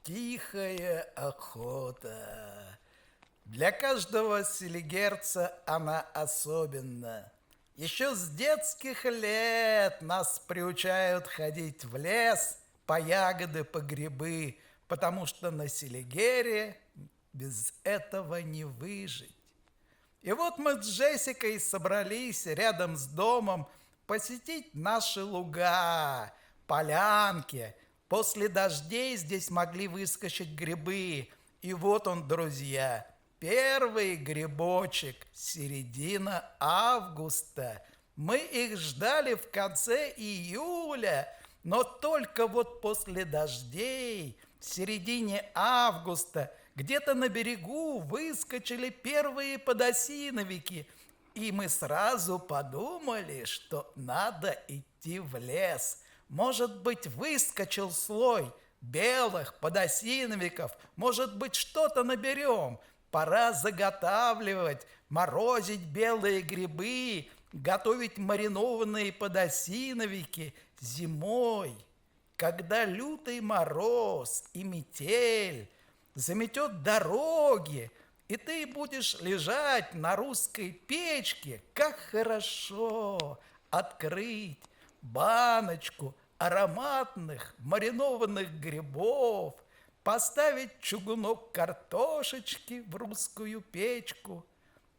Тихая охота. Для каждого селигерца она особенна. Еще с детских лет нас приучают ходить в лес по ягоды, по грибы, потому что на Селигере без этого не выжить. И вот мы с Джессикой собрались рядом с домом посетить наши луга, полянки. После дождей здесь могли выскочить грибы. И вот он, друзья, первый грибочек, середина августа. Мы их ждали в конце июля, но только вот после дождей, в середине августа, где-то на берегу выскочили первые подосиновики, и мы сразу подумали, что надо идти в лес. Может быть, выскочил слой белых подосиновиков, может быть, что-то наберем. Пора заготавливать, морозить белые грибы, готовить маринованные подосиновики зимой, когда лютый мороз и метель заметет дороги, и ты будешь лежать на русской печке. Как хорошо открыть баночку ароматных маринованных грибов, поставить чугунок картошечки в русскую печку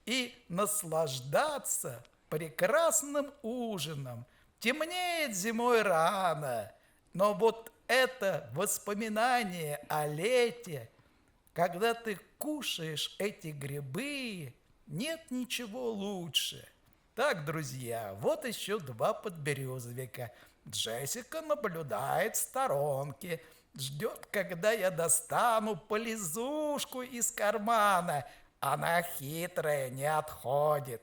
и наслаждаться прекрасным ужином. Темнеет зимой рано, но вот это воспоминание о лете, когда ты кушаешь эти грибы, нет ничего лучше. Так, друзья, вот еще два подберезовика. Джессика наблюдает в сторонке, ждет, когда я достану полизушку из кармана. Она хитрая, не отходит.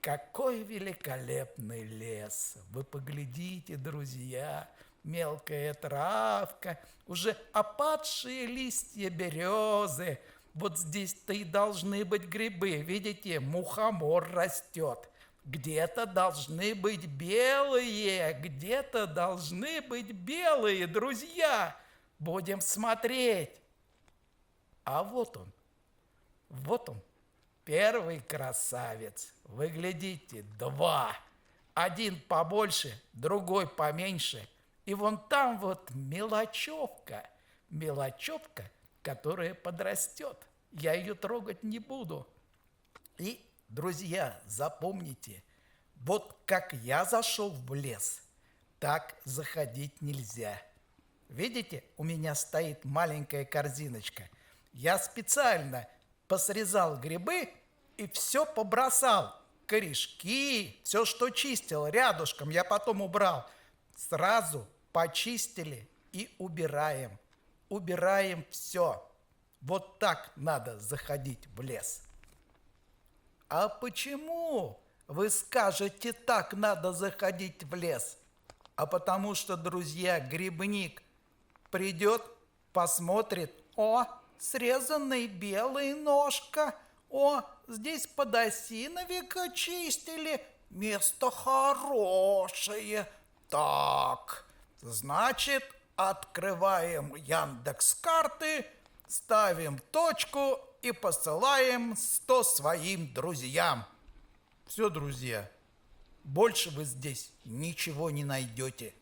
Какой великолепный лес! Вы поглядите, друзья, мелкая травка, уже опадшие листья березы. Вот здесь-то и должны быть грибы. Видите, мухомор растет. Где-то должны быть белые, где-то должны быть белые, друзья. Будем смотреть. А вот он, первый красавец. Вы глядите, два. Один побольше, другой поменьше. И вон там вот мелочевка, которая подрастет. Я ее трогать не буду. И, друзья, запомните, вот как я зашел в лес, так заходить нельзя. Видите, у меня стоит маленькая корзиночка. Я специально посрезал грибы и все побросал. Корешки, все, что чистил, рядышком я потом убрал. Сразу почистили и убираем. Убираем все. Вот так надо заходить в лес. А почему, вы скажете, так надо заходить в лес? А потому что, друзья, грибник придет, посмотрит: о, срезанный белый ножка, о, здесь подосиновика чистили, место хорошее. Так, значит, открываем Яндекс.Карты, ставим точку и посылаем 100 своим друзьям. Все, друзья, больше вы здесь ничего не найдете.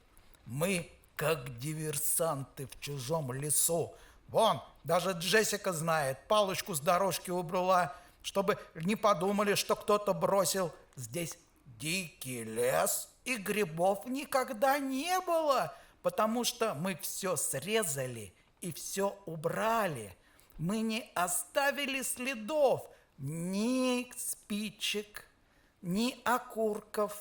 Мы как диверсанты в чужом лесу. Вон, даже Джессика знает, палочку с дорожки убрала, чтобы не подумали, что кто-то бросил. Здесь дикий лес, и грибов никогда не было, потому что мы все срезали и все убрали. Мы не оставили следов ни спичек, ни окурков,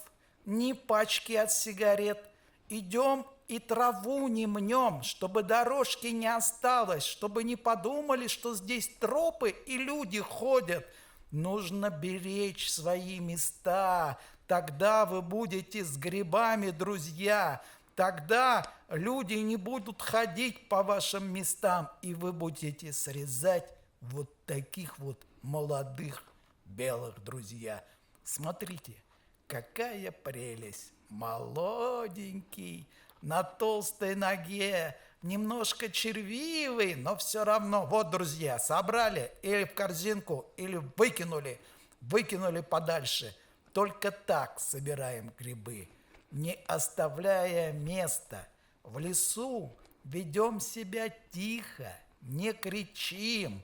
ни пачки от сигарет. Идем и траву не мнем, чтобы дорожки не осталось, чтобы не подумали, что здесь тропы и люди ходят. Нужно беречь свои места, тогда вы будете с грибами, друзья. Тогда люди не будут ходить по вашим местам, и вы будете срезать вот таких вот молодых белых, друзья. Смотрите, какая прелесть! Молоденький, на толстой ноге, немножко червивый, но все равно. Вот, друзья, собрали или в корзинку, или выкинули подальше. Только так собираем грибы, не оставляя места. В лесу ведем себя тихо, не кричим.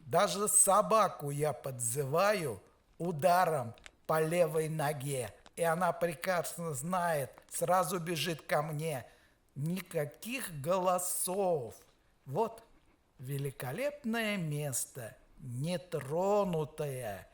Даже собаку я подзываю ударом по левой ноге, и она прекрасно знает, сразу бежит ко мне. Никаких голосов. Вот великолепное место, нетронутое,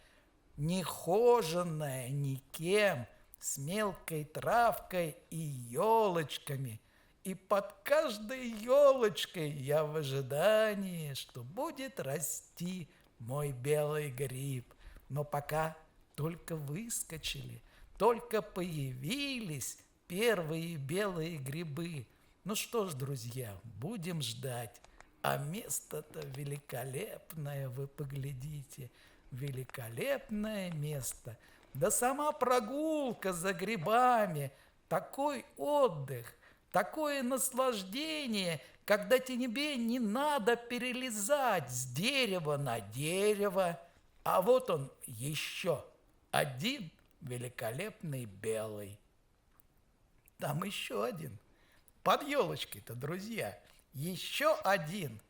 нехоженное никем, с мелкой травкой и елочками. И под каждой елочкой я в ожидании, что будет расти мой белый гриб. Но пока только выскочили, только появились первые белые грибы. Ну что ж, друзья, будем ждать. А место-то великолепное, вы поглядите. Великолепное место. Да сама прогулка за грибами, такой отдых, такое наслаждение, когда тебе не надо перелезать с дерева на дерево. А вот он еще один великолепный белый. Там еще один. Под елочкой-то, друзья, еще один.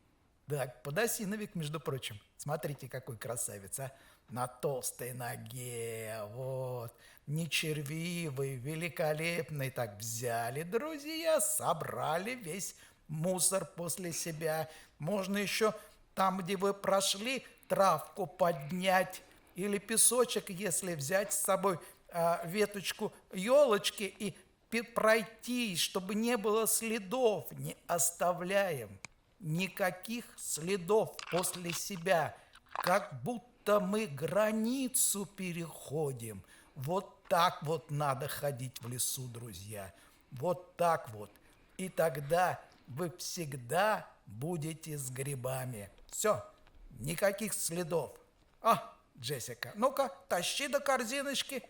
Так, подосиновик, между прочим. Смотрите, какой красавец, а. На толстой ноге, вот. Не червивый, великолепный. Так взяли, друзья, собрали весь мусор после себя. Можно еще там, где вы прошли, травку поднять. Или песочек, если взять с собой веточку елочки и пройти, чтобы не было следов. Не оставляем никаких следов после себя, как будто мы границу переходим. Вот так вот надо ходить в лесу, друзья. Вот так вот. И тогда вы всегда будете с грибами. Все, никаких следов. Джессика, ну-ка, тащи до корзиночки.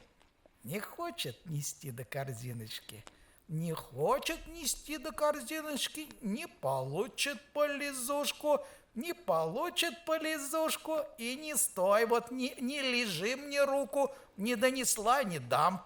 Не хочет нести до корзиночки. Не хочет нести до корзиночки, не получит полизушку, не получит полизушку. И не стой, вот не лежи мне руку, не донесла, не дам,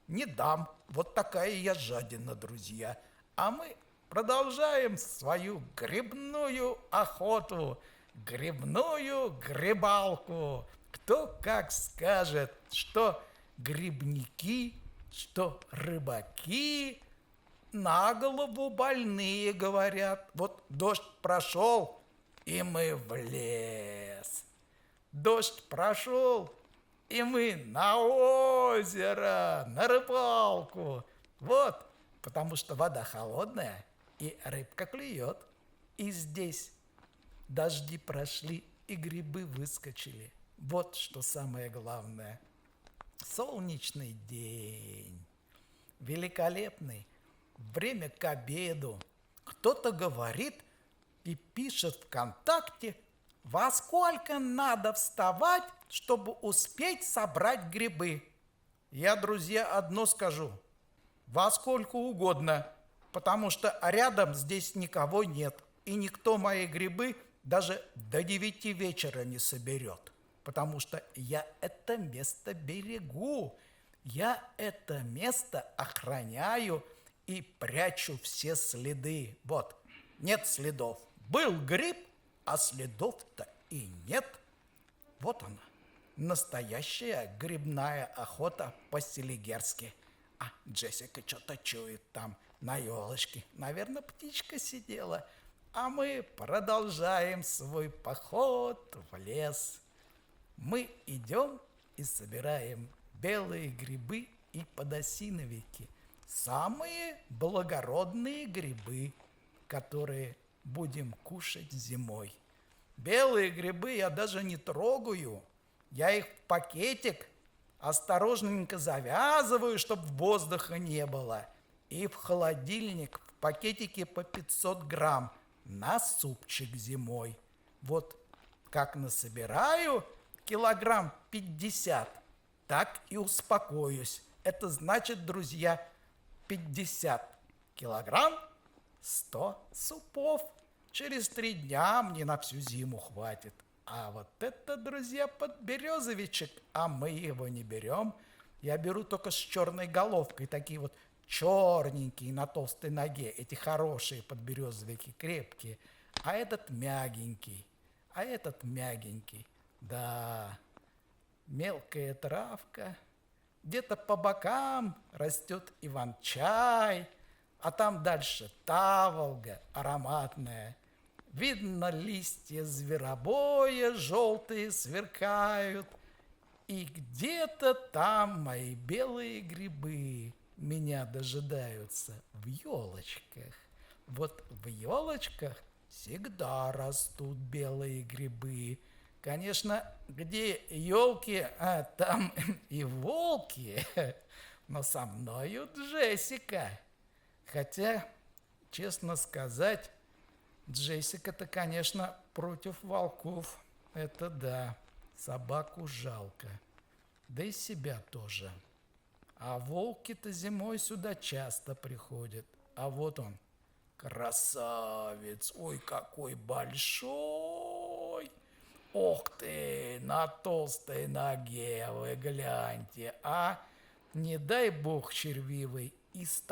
не дам. Вот такая я жадина, друзья. А мы продолжаем свою грибную охоту, грибную грибалку. Кто как скажет, что грибники, что рыбаки на голову больные, говорят. Вот дождь прошел, и мы в лес. Дождь прошел, и мы на озеро, на рыбалку. Вот, потому что вода холодная, и рыбка клюет. И здесь дожди прошли, и грибы выскочили. Вот что самое главное. Солнечный день, великолепный, время к обеду. Кто-то говорит и пишет ВКонтакте, во сколько надо вставать, чтобы успеть собрать грибы. Я, друзья, одно скажу, во сколько угодно, потому что рядом здесь никого нет, и никто мои грибы даже до 9 вечера не соберет. Потому что я это место берегу, я это место охраняю и прячу все следы. Вот, нет следов. Был гриб, а следов-то и нет. Вот она, настоящая грибная охота по-селигерски. А Джессика что-то чует там на елочке. Наверное, птичка сидела. А мы продолжаем свой поход в лес. Мы идем и собираем белые грибы и подосиновики. Самые благородные грибы, которые будем кушать зимой. Белые грибы я даже не трогаю. Я их в пакетик осторожненько завязываю, чтобы воздуха не было. И в холодильник в пакетике по 500 грамм на супчик зимой. Вот как насобираю килограмм 50, так и успокоюсь. Это значит, друзья, 50 килограмм 100 супов. Через 3 дня мне на всю зиму хватит. А вот это, друзья, подберезовичек, а мы его не берем. Я беру только с черной головкой, такие вот черненькие на толстой ноге, эти хорошие подберезовики, крепкие. А этот мягенький, да, мелкая травка. Где-то по бокам растет иван-чай, а там дальше таволга ароматная. Видно, листья зверобоя желтые сверкают, и где-то там мои белые грибы меня дожидаются в елочках. Вот в елочках всегда растут белые грибы. Конечно, где елки, там и волки, но со мною Джессика. Хотя, честно сказать, Джессика-то, конечно, против волков. Это да, собаку жалко. Да и себя тоже. А волки-то зимой сюда часто приходят. А вот он, красавец. Ой, какой большой. Ох ты, на толстой ноге, вы гляньте. А не дай бог червивый. Из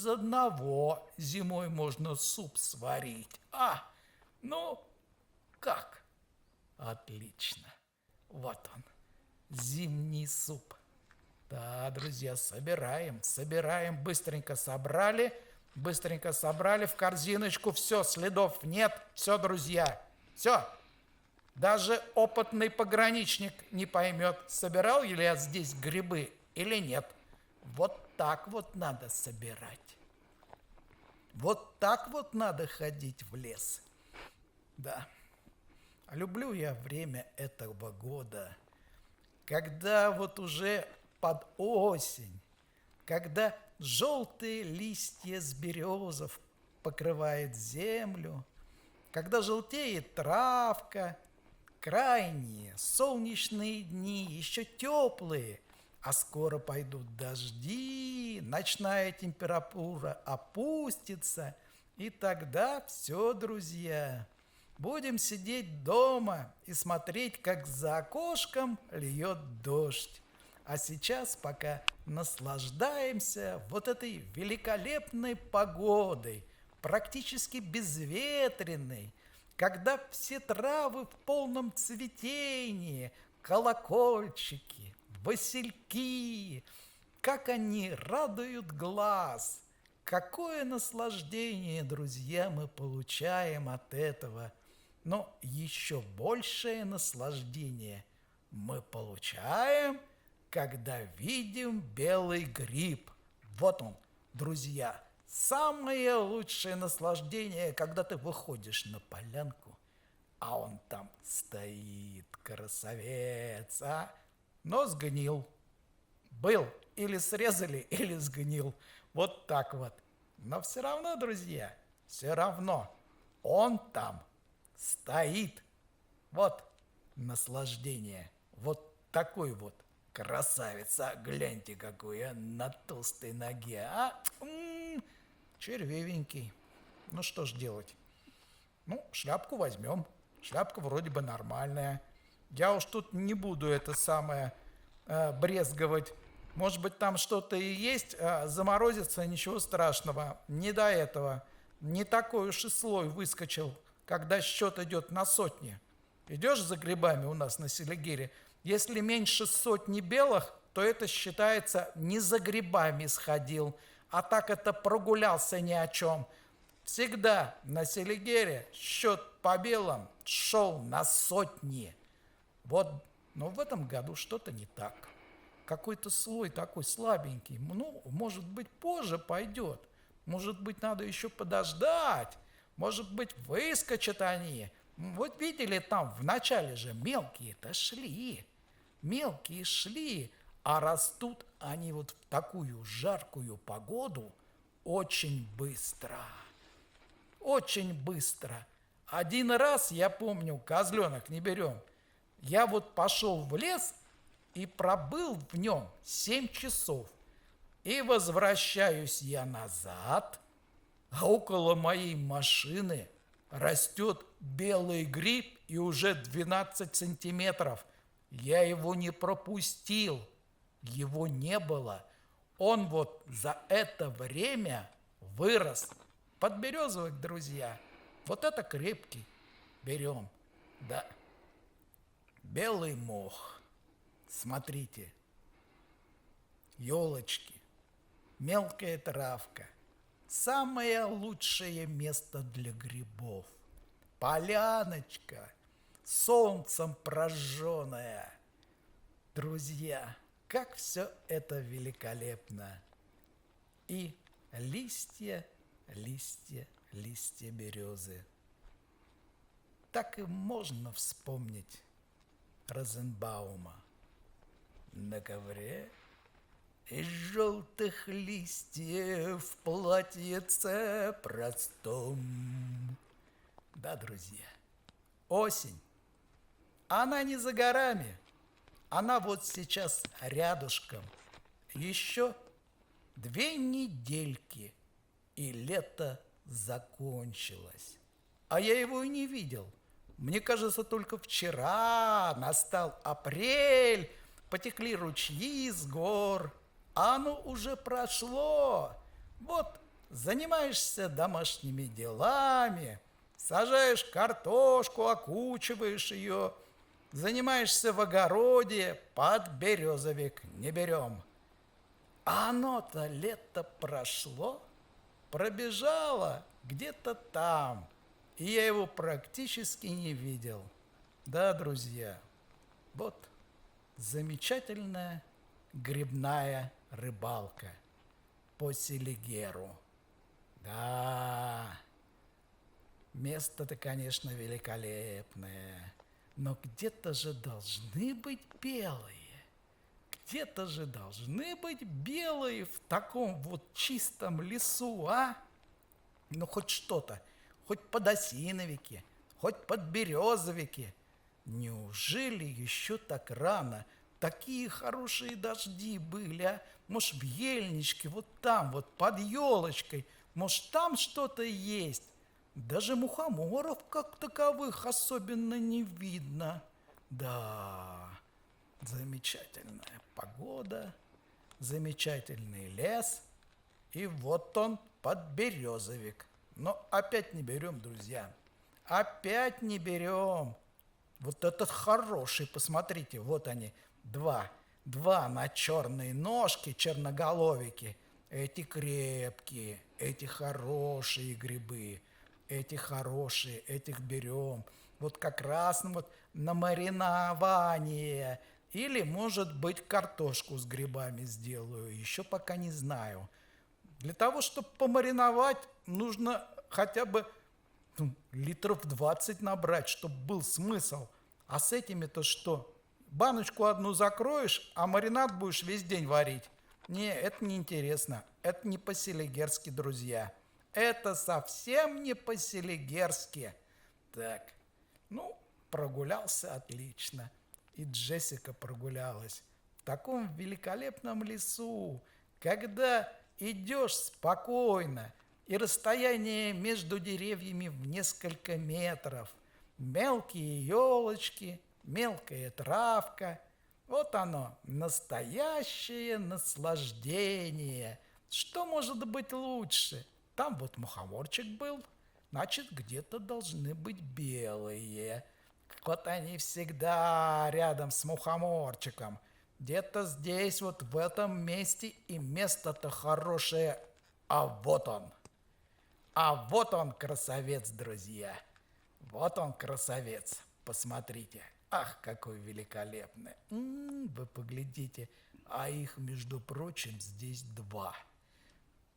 одного зимой можно суп сварить. Ну, как? Отлично. Вот он, зимний суп. Да, друзья, собираем. Быстренько собрали в корзиночку. Все, следов нет. Все, друзья, все. Даже опытный пограничник не поймет, собирал ли я здесь грибы или нет. Вот так вот надо собирать. Вот так вот надо ходить в лес. Да. Люблю я время этого года, когда вот уже под осень, когда желтые листья с березов покрывает землю, когда желтеет травка, крайние солнечные дни, еще теплые, а скоро пойдут дожди, ночная температура опустится, и тогда все, друзья, будем сидеть дома и смотреть, как за окошком льет дождь. А сейчас пока наслаждаемся вот этой великолепной погодой, практически безветренной, когда все травы в полном цветении, колокольчики, васильки, как они радуют глаз. Какое наслаждение, друзья, мы получаем от этого. Но еще большее наслаждение мы получаем, когда видим белый гриб. Вот он, друзья, самое лучшее наслаждение, когда ты выходишь на полянку, а он там стоит, красавец, но сгнил. Был или срезали, или сгнил. Вот так вот. Но все равно, друзья, все равно он там стоит. Вот наслаждение. Вот такой вот красавец. Гляньте, какой на толстой ноге. Червивенький. Ну что ж делать? Ну, шляпку возьмем. Шляпка вроде бы нормальная. Я уж тут не буду это самое брезговать. Может быть, там что-то и есть, заморозится, ничего страшного. Не до этого. Не такой уж и слой выскочил, когда счет идет на сотни. Идешь за грибами у нас на Селигере, если меньше сотни белых, то это считается не за грибами сходил, а так это прогулялся ни о чем. Всегда на Селигере счет по белым шел на сотни. Вот, но в этом году что-то не так. Какой-то слой такой слабенький. Ну, может быть, позже пойдет. Может быть, надо еще подождать. Может быть, выскочат они. Вот видели, там в начале же мелкие-то шли. Мелкие шли, а растут они вот в такую жаркую погоду очень быстро. Очень быстро. Один раз, я помню, козленок не берем, я вот пошел в лес и пробыл в нем 7 часов. И возвращаюсь я назад, А около моей машины растет белый гриб и уже 12 сантиметров. Я его не пропустил, его не было. Он вот за это время вырос. Подберезовик, друзья, вот это крепкий. Берем, да. Белый мох. Смотрите, елочки, мелкая травка. Самое лучшее место для грибов. Поляночка, солнцем прожженная. Друзья, как все это великолепно. И листья, листья, листья березы. Так и можно вспомнить Розенбаума. На ковре из желтых листьев платьице простом. Да, друзья, осень, она не за горами, она вот сейчас рядышком. Еще 2 недельки, и лето закончилось. А я его и не видел. Мне кажется, только вчера настал апрель, потекли ручьи с гор, а оно уже прошло. Вот занимаешься домашними делами, сажаешь картошку, окучиваешь ее, занимаешься в огороде, подберезовик не берем. А оно-то лето прошло, пробежало где-то там, и я его практически не видел. Да, друзья, вот замечательная грибная рыбалка по Селигеру. Да, место-то, конечно, великолепное, но где-то же должны быть белые. Где-то же должны быть белые в таком вот чистом лесу, а? Ну, хоть что-то, хоть подосиновики, хоть подберезовики. Неужели еще так рано? Такие хорошие дожди были, а? Может, в ельничке, вот там, вот под елочкой, может, там что-то есть? Даже мухоморов как таковых особенно не видно. Да, замечательная погода, замечательный лес, и вот он, подберезовик. Но опять не берем, друзья, опять не берем. Вот этот хороший, посмотрите, вот они, два на черные ножки, черноголовики. Эти крепкие, эти хорошие грибы, эти хорошие, этих берем. Вот как раз вот на маринование. Или, может быть, картошку с грибами сделаю, еще пока не знаю. Для того, чтобы помариновать, нужно хотя бы литров 20 набрать, чтобы был смысл. А с этими-то что? Баночку одну закроешь, а маринад будешь весь день варить. Не, это неинтересно. Это не по-селигерски, друзья. Это совсем не по-селигерски. Так, ну, прогулялся отлично. И Джессика прогулялась. В таком великолепном лесу, когда идешь спокойно, и расстояние между деревьями в несколько метров, мелкие елочки, мелкая травка. Вот оно, настоящее наслаждение. Что может быть лучше? Там вот мухоморчик был, значит, где-то должны быть белые. Вот они всегда рядом с мухоморчиком. Где-то здесь, вот в этом месте, и место-то хорошее. А вот он. А вот он, красавец, друзья. Вот он, красавец. Посмотрите. Ах, какой великолепный. Вы поглядите. А их, между прочим, здесь 2.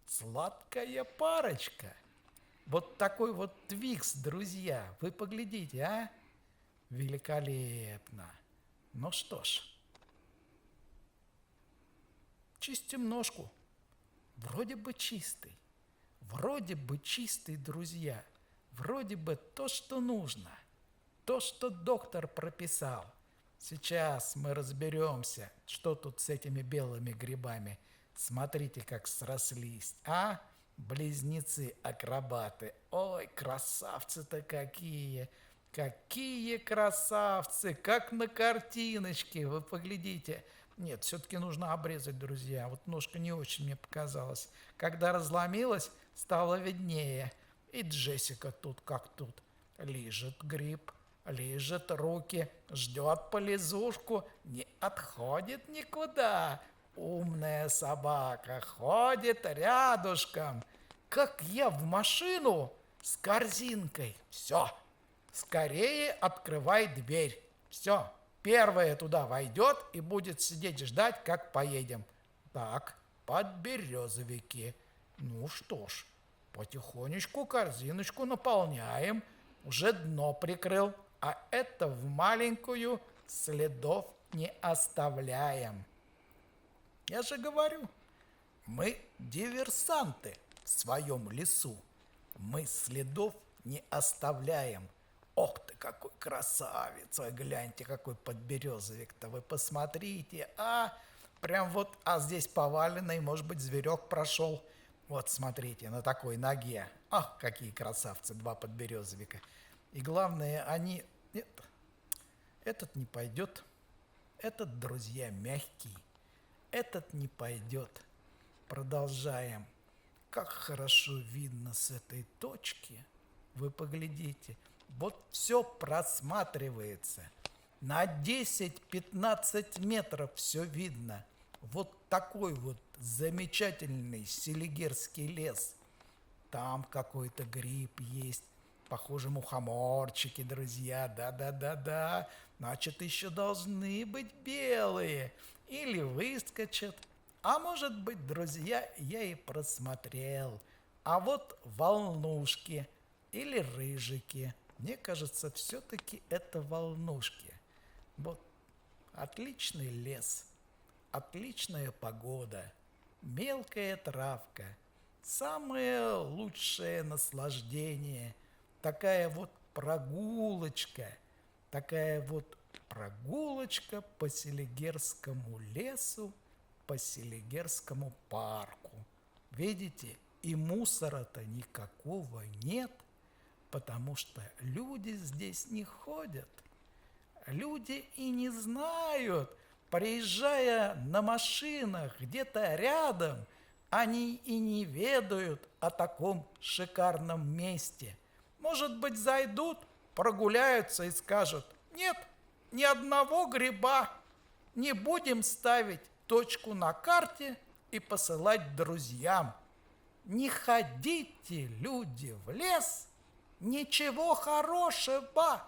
Сладкая парочка. Вот такой вот твикс, друзья. Вы поглядите, а? Великолепно. Ну что ж. Чистим ножку. Вроде бы чистый. Вроде бы чистый, друзья. Вроде бы то, что нужно. То, что доктор прописал. Сейчас мы разберемся, что тут с этими белыми грибами. Смотрите, как срослись, а? близнецы-акробаты. Ой, красавцы-то какие! Какие красавцы! Как на картиночке, вы поглядите. Нет, все-таки нужно обрезать, друзья. Вот ножка не очень мне показалась. Когда разломилась, стало виднее. И Джессика тут как тут. Лижет гриб, лижет руки, ждет полизушку, не отходит никуда. Умная собака ходит рядышком. Как я в машину с корзинкой. Все, скорее открывай дверь. Все, первая туда войдет и будет сидеть ждать, как поедем. Так, подберезовики. Ну что ж, потихонечку корзиночку наполняем. Уже дно прикрыл, а это в маленькую следов не оставляем. Я же говорю, мы диверсанты в своем лесу. Мы следов не оставляем. Ох ты, какой красавец! Ой, гляньте, какой подберезовик-то. Вы посмотрите, прям вот, здесь поваленный, может быть, зверек прошел. Вот, смотрите, на такой ноге. Ах, какие красавцы, два подберезовика. И главное, они... Нет, этот не пойдет. Этот, друзья, мягкий. Этот не пойдет. Продолжаем. Как хорошо видно с этой точки. Вы поглядите. Вот все просматривается. На 10-15 метров все видно. Вот такой вот замечательный селигерский лес. Там какой-то гриб есть. Похоже, мухоморчики, друзья. Да. Значит, еще должны быть белые. Или выскочат. А может быть, друзья, я и просмотрел. А вот волнушки или рыжики. Мне кажется, все-таки это волнушки. Вот отличный лес, отличная погода, мелкая травка, самое лучшее наслаждение. Такая вот прогулочка по Селигерскому лесу, по Селигерскому парку. Видите, и мусора-то никакого нет, потому что люди здесь не ходят. Люди и не знают, проезжая на машинах где-то рядом, они и не ведают о таком шикарном месте. Может быть, зайдут, прогуляются и скажут: нет, ни одного гриба, не будем ставить точку на карте и посылать друзьям. Не ходите, люди, в лес, ничего хорошего